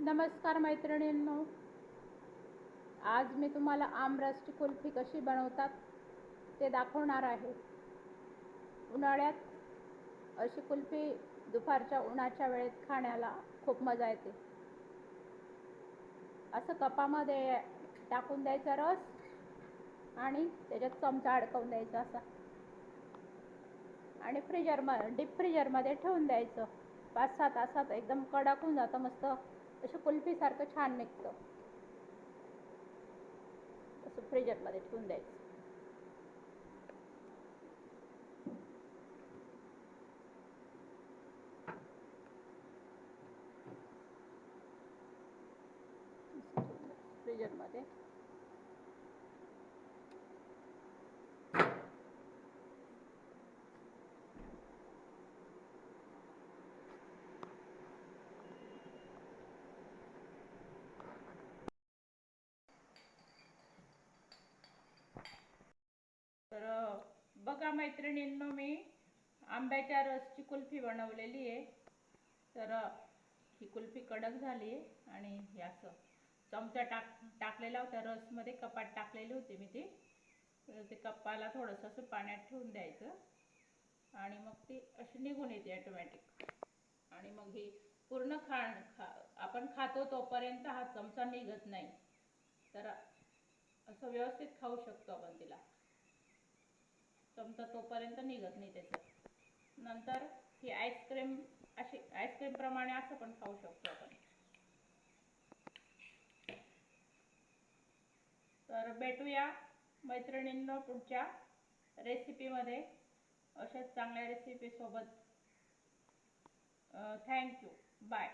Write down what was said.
नमस्कार मैत्रिणींनो, आज मी तुम्हाला आमरसची कुल्फी कशी बनवतात ते दाखवणार आहे। उन्हाळ्यात अशी कुल्फी दुपारच्या उन्हाच्या वेळेत खाण्याला खूप मजा येते। असं कपामध्ये टाकून द्यायचा रस आणि त्याच्यात चमचा अडकवून द्यायचा असा आणि डीप फ्रीजरमध्ये ठेवून द्यायचं। 5-6 तासात एकदम कडक होऊन जातं, मस्त असं कुल्फी सारखं छान निघतं। असं फ्रीजरमध्ये ठेवून द्यायचं। फ्रीजरमध्ये तर बघा मैत्रिणींनो, मी आंब्याच्या रसची कुल्फी बनवलेली आहे। तर ही कुल्फी कडक झाली आहे आणि हे असं चमचा टाकलेला होता रसमध्ये, कपात टाकलेली होती मी ती। तर ते कपाला थोडंसं असं पाण्यात ठेवून द्यायचं आणि मग ती अशी निघून येते ऑटोमॅटिक। आणि मग ही पूर्ण आपण खातो तोपर्यंत हा चमचा निघत नाही, तर असं व्यवस्थित खाऊ शकतो आपण तिला। चमचा तोपर्यंत निघत नाही त्याचं। नंतर ही आईस्क्रीम प्रमाणे असं पण खाऊ शकतो आपण। तर भेटूया मैत्रिणींनो पुढच्या रेसिपीमध्ये अशाच चांगल्या रेसिपी सोबत। Thank you, bye.